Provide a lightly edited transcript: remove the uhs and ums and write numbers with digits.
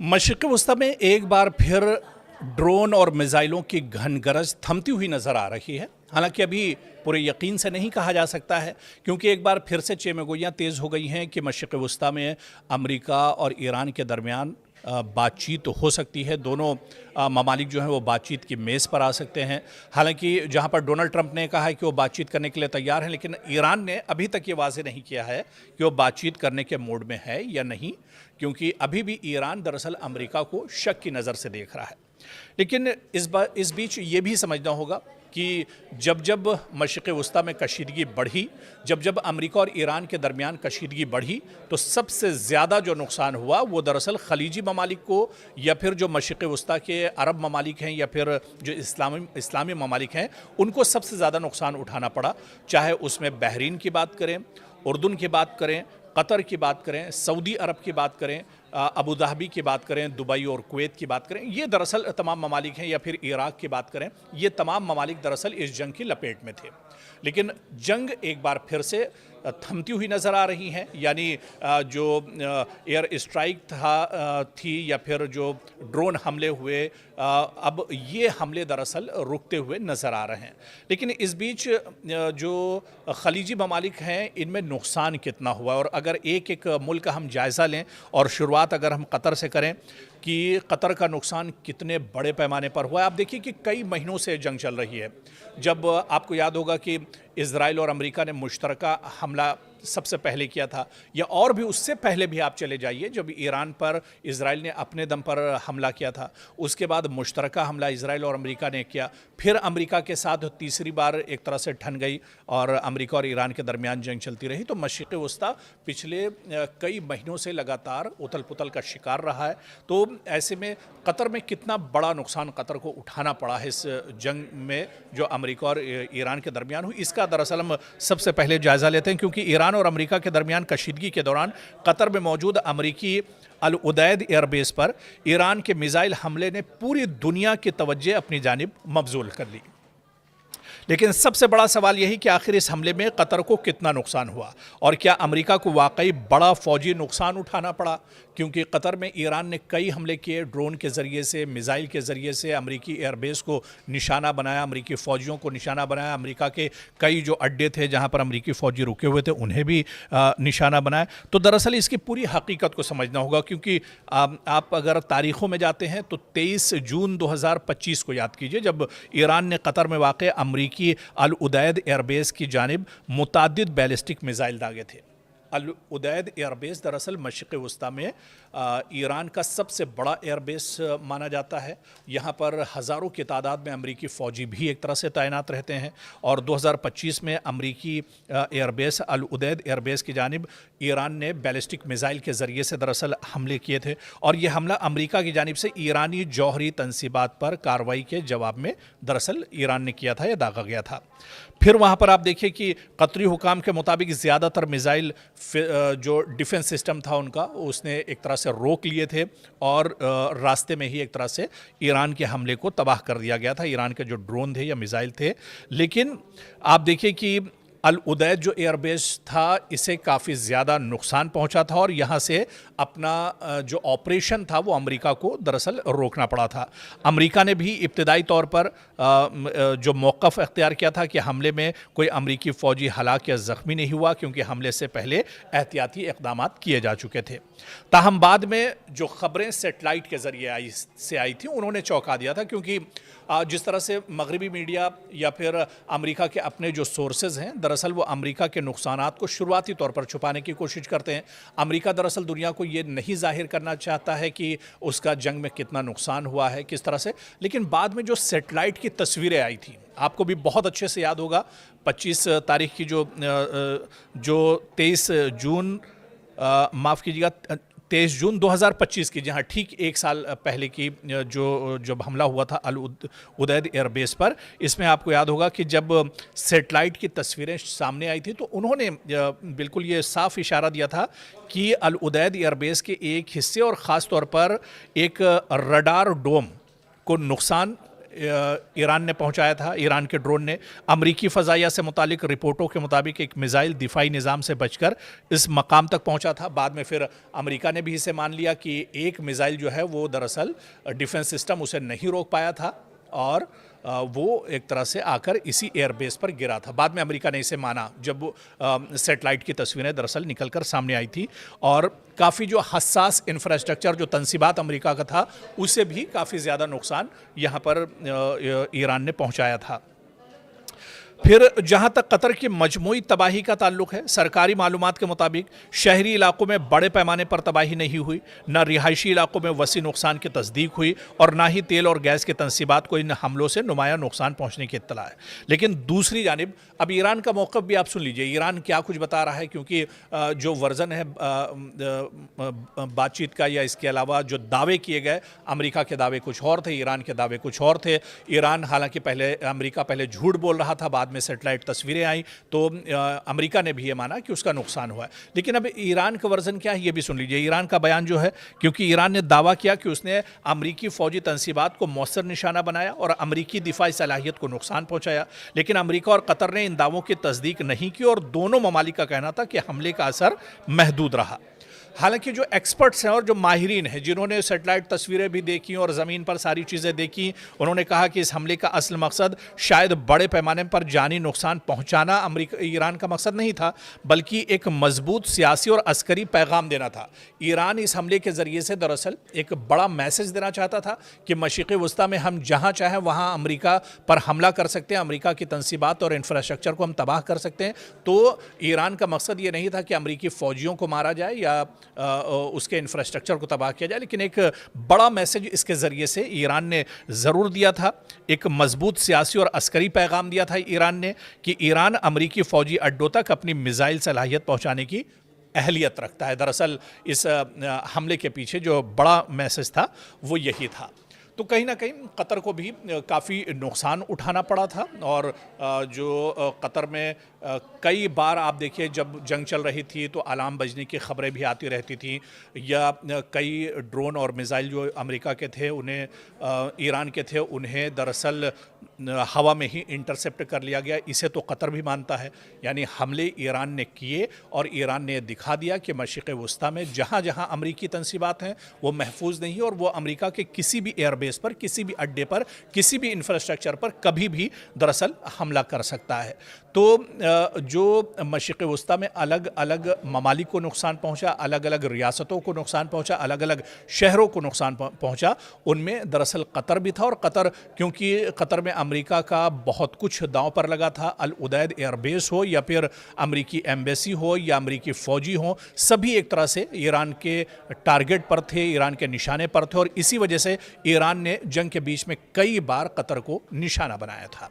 मशरिक़ वस्ता में एक बार फिर ड्रोन और मिसाइलों की घनगरज थमती हुई नज़र आ रही है। हालांकि अभी पूरे यकीन से नहीं कहा जा सकता है, क्योंकि एक बार फिर से चेमगोइयाँ तेज़ हो गई हैं कि मशरिक़ वस्ता में अमेरिका और ईरान के दरमियान बातचीत हो सकती है। दोनों ममालिक जो हैं वो बातचीत की मेज़ पर आ सकते हैं। हालांकि जहां पर डोनाल्ड ट्रंप ने कहा है कि वो बातचीत करने के लिए तैयार हैं, लेकिन ईरान ने अभी तक ये वाज़ेह नहीं किया है कि वो बातचीत करने के मूड में है या नहीं, क्योंकि अभी भी ईरान दरअसल अमेरिका को शक की नज़र से देख रहा है। लेकिन इस बीच ये भी समझना होगा कि जब जब मशरिक़ वस्ता में कशीदगी बढ़ी, जब जब अमेरिका और ईरान के दरमियान कशीदगी बढ़ी, तो सबसे ज़्यादा जो नुकसान हुआ वो दरअसल खलीजी ममालिक को, या फिर जो मशरिक़ वस्ता के अरब ममालिक हैं, या फिर जो इस्लामी ममालिक हैं, उनको सबसे ज़्यादा नुकसान उठाना पड़ा। चाहे उसमें बहरीन की बात करें, उर्दन की बात करें, कतर की बात करें, सऊदी अरब की बात करें, अबू धाबी की बात करें, दुबई और कुवैत की बात करें, ये दरअसल तमाम ममालिक हैं, या फिर इराक़ की बात करें, ये तमाम ममालिक दरअसल इस जंग की लपेट में थे। लेकिन जंग एक बार फिर से थमती हुई नज़र आ रही हैं, यानी जो एयर स्ट्राइक थी या फिर जो ड्रोन हमले हुए, अब ये हमले दरअसल रुकते हुए नज़र आ रहे हैं। लेकिन इस बीच जो खलीजी ममालिक हैं, इनमें नुकसान कितना हुआ, और अगर एक एक मुल्क का हम जायज़ा लें, और शुरुआत अगर हम कतर से करें कि कतर का नुकसान कितने बड़े पैमाने पर हुआ है। आप देखिए कि कई महीनों से जंग चल रही है। जब आपको याद होगा कि इज़राइल और अमेरिका ने मुश्तरका हमला सबसे पहले किया था, या और भी उससे पहले भी आप चले जाइए, जब ईरान पर इज़राइल ने अपने दम पर हमला किया था, उसके बाद मुश्तरका हमला इज़राइल और अमेरिका ने किया, फिर अमेरिका के साथ तीसरी बार एक तरह से ठन गई और अमेरिका और ईरान के दरमियान जंग चलती रही। तो मशरिक़ वस्ता पिछले कई महीनों से लगातार उथल पुथल का शिकार रहा है। तो ऐसे में कतर में कितना बड़ा नुकसान कतर को उठाना पड़ा है इस जंग में जो अमेरिका और ईरान के दरमियान हुई, इसका दरअसल हम सबसे पहले जायज़ा लेते हैं। क्योंकि ईरान और अमेरिका के दरमियान कशीदगी के दौरान कतर में मौजूद अमेरिकी अल उदैद एयरबेस पर ईरान के मिसाइल हमले ने पूरी दुनिया की तवज्जो अपनी जानिब मबजूल कर ली। लेकिन सबसे बड़ा सवाल यही कि आखिर इस हमले में कतर को कितना नुकसान हुआ, और क्या अमेरिका को वाकई बड़ा फौजी नुकसान उठाना पड़ा। क्योंकि कतर में ईरान ने कई हमले किए, ड्रोन के ज़रिए से, मिसाइल के ज़रिए से अमेरिकी एयरबेस को निशाना बनाया, अमेरिकी फ़ौजियों को निशाना बनाया, अमेरिका के कई जो अड्डे थे जहां पर अमेरिकी फ़ौजी रुके हुए थे उन्हें भी निशाना बनाया। तो दरअसल इसकी पूरी हकीकत को समझना होगा, क्योंकि आप अगर तारीख़ों में जाते हैं तो 23 जून 2025 को याद कीजिए, जब ईरान ने कतर में वाक़ अमेरिकी अल उदैद एयरबेस की जानिब मुताद्दिद बैलिस्टिक मिसाइल दागे थे। अल उदैद एयरबेस दरअसल मशरिक़ वस्ता में ईरान का सबसे बड़ा एयरबेस माना जाता है। यहाँ पर हज़ारों की तादाद में अमेरिकी फ़ौजी भी एक तरह से तैनात रहते हैं, और 2025 में अमेरिकी एयरबेस अल उदैद एयरबेस की जानिब ईरान ने बैलिस्टिक मिसाइल के ज़रिए से दरअसल हमले किए थे, और यह हमला अमेरिका की जानिब से ईरानी जौहरी तंसीबात पर कार्रवाई के जवाब में दरअसल ईरान ने किया था या दागा गया था। फिर वहाँ पर आप देखिए कि कतरी हुकाम के मुताबिक ज़्यादातर मिसाइल जो डिफेंस सिस्टम था उनका, उसने एक तरह से रोक लिए थे, और रास्ते में ही एक तरह से ईरान के हमले को तबाह कर दिया गया था, ईरान के जो ड्रोन थे या मिसाइल थे। लेकिन आप देखिए कि अल उदैद जो एयरबेस था, इसे काफ़ी ज़्यादा नुकसान पहुंचा था, और यहाँ से अपना जो ऑपरेशन था वो अमेरिका को दरअसल रोकना पड़ा था। अमेरिका ने भी इब्तदाई तौर पर जो मौक़िफ़ अख्तियार किया था कि हमले में कोई अमेरिकी फ़ौजी हलाक या ज़ख्मी नहीं हुआ, क्योंकि हमले से पहले एहतियाती इक़दामात किए जा चुके थे। ताहम बाद में जो ख़बरें सेटेलाइट के ज़रिए आई थी, उन्होंने चौंका दिया था, क्योंकि जिस तरह से मगरबी मीडिया या फिर अमेरिका के अपने जो सोर्सेज हैं, दरअसल वो अमेरिका के नुकसानात को शुरुआती तौर पर छुपाने की कोशिश करते हैं। अमेरिका दरअसल दुनिया को ये नहीं जाहिर करना चाहता है कि उसका जंग में कितना नुकसान हुआ है, किस तरह से। लेकिन बाद में जो सेटेलाइट की तस्वीरें आई थी, आपको भी बहुत अच्छे से याद होगा, 25 तारीख की जो 23 जून माफ़ कीजिएगा 23 जून 2025 की, जहाँ ठीक एक साल पहले की जो जब हमला हुआ था अल उदैद एयरबेस पर, इसमें आपको याद होगा कि जब सेटेलाइट की तस्वीरें सामने आई थी तो उन्होंने बिल्कुल ये साफ इशारा दिया था कि अल उदैद एयरबेस के एक हिस्से और ख़ास तौर पर एक रडार डोम को नुकसान ईरान ने पहुंचाया था, ईरान के ड्रोन ने। अमरीकी फ़ज़ाइया से मुतालिक रिपोर्टों के मुताबिक एक मिसाइल दिफाई निज़ाम से बचकर इस मकाम तक पहुंचा था। बाद में फिर अमेरिका ने भी इसे मान लिया कि एक मिसाइल जो है वो दरअसल डिफेंस सिस्टम उसे नहीं रोक पाया था और वो एक तरह से आकर इसी एयरबेस पर गिरा था। बाद में अमेरिका ने इसे माना जब सैटेलाइट की तस्वीरें दरअसल निकलकर सामने आई थी और काफ़ी जो हसास इंफ्रास्ट्रक्चर जो तंसीबात अमेरिका का था उसे भी काफ़ी ज़्यादा नुकसान यहाँ पर ईरान ने पहुँचाया था। फिर जहाँ तक कतर की मजमूई तबाही का ताल्लुक है, सरकारी मालूमात के मुताबिक शहरी इलाकों में बड़े पैमाने पर तबाही नहीं हुई, न रिहायशी इलाकों में वसी नुकसान की तस्दीक हुई और ना ही तेल और गैस के तनसीबात को इन हमलों से नुमाया नुकसान पहुँचने की इत्तला है। लेकिन दूसरी जानिब अब ईरान का मौक़िफ़ भी आप सुन लीजिए, ईरान क्या कुछ बता रहा है, क्योंकि जो वर्जन है बातचीत का या इसके अलावा जो दावे किए गए, अमेरिका के दावे कुछ और थे, ईरान के दावे कुछ और थे। ईरान हालांकि अमेरिका पहले झूठ बोल रहा था, बाद में सैटेलाइट तस्वीरें आई तो अमेरिका ने भी ये माना कि उसका नुकसान हुआ है। लेकिन अब ईरान का वर्जन क्या है ये भी सुन लीजिए। ईरान का बयान जो है, क्योंकि ईरान ने दावा किया कि उसने अमेरिकी फौजी तनसीबात को मौसर निशाना बनाया और अमेरिकी दिफाई सलाहियत को नुकसान पहुंचाया, लेकिन अमेरिका और कतर ने इन दावों की तस्दीक नहीं की और दोनों ममालिक का कहना था कि हमले का असर महदूद रहा। हालांकि जो एक्सपर्ट्स हैं और जो माहिरीन हैं जिन्होंने सैटेलाइट तस्वीरें भी देखी और ज़मीन पर सारी चीज़ें देखी, उन्होंने कहा कि इस हमले का असल मकसद शायद बड़े पैमाने पर जानी नुकसान पहुंचाना ईरान का मकसद नहीं था, बल्कि एक मजबूत सियासी और अस्करी पैगाम देना था। ईरान इस हमले के ज़रिए से दरअसल एक बड़ा मैसेज देना चाहता था कि मशरिक़ वस्ता में हम जहाँ चाहें वहाँ अमेरिका पर हमला कर सकते हैं, अमेरिका की तनसीबात और इंफ्रास्ट्रक्चर को हम तबाह कर सकते हैं। तो ईरान का मकसद ये नहीं था कि अमेरिकी फ़ौजियों को मारा जाए या उसके इंफ्रास्ट्रक्चर को तबाह किया जाए, लेकिन एक बड़ा मैसेज इसके ज़रिए से ईरान ने ज़रूर दिया था। एक मजबूत सियासी और अस्करी पैगाम दिया था ईरान ने कि ईरान अमेरिकी फ़ौजी अड्डों तक अपनी मिसाइल सलाहियत पहुँचाने की अहलियत रखता है। दरअसल इस हमले के पीछे जो बड़ा मैसेज था वो यही था। तो कहीं ना कहीं कतर को भी काफ़ी नुकसान उठाना पड़ा था और जो कतर में कई बार आप देखिए जब जंग चल रही थी तो अलार्म बजने की ख़बरें भी आती रहती थी, या कई ड्रोन और मिसाइल जो अमेरिका के थे उन्हें ईरान के थे उन्हें दरअसल हवा में ही इंटरसेप्ट कर लिया गया। इसे तो कतर भी मानता है, यानी हमले ईरान ने किए और ईरान ने दिखा दिया कि मशरिक़ वस्ता में जहाँ जहाँ अमेरिकी तनसीबात हैं वो महफूज नहीं और वो अमेरिका के किसी भी एयरबेस पर, किसी भी अड्डे पर, किसी भी इंफ्रास्ट्रक्चर पर कभी भी दरअसल हमला कर सकता है। तो जो मशरिक़ वस्ता में अलग अलग ममालिक को नुकसान पहुँचा, अलग अलग रियासतों को नुकसान पहुँचा, अलग अलग शहरों को नुकसान पहुँचा, उनमें दरअसल कतर भी था। और कतर, क्योंकि कतर में अमेरिका का बहुत कुछ दांव पर लगा था, अल उदैद एयरबेस हो या फिर अमेरिकी एम्बेसी हो या अमेरिकी फ़ौजी हो, सभी एक तरह से ईरान के टारगेट पर थे, ईरान के निशाने पर थे और इसी वजह से ईरान ने जंग के बीच में कई बार कतर को निशाना बनाया था।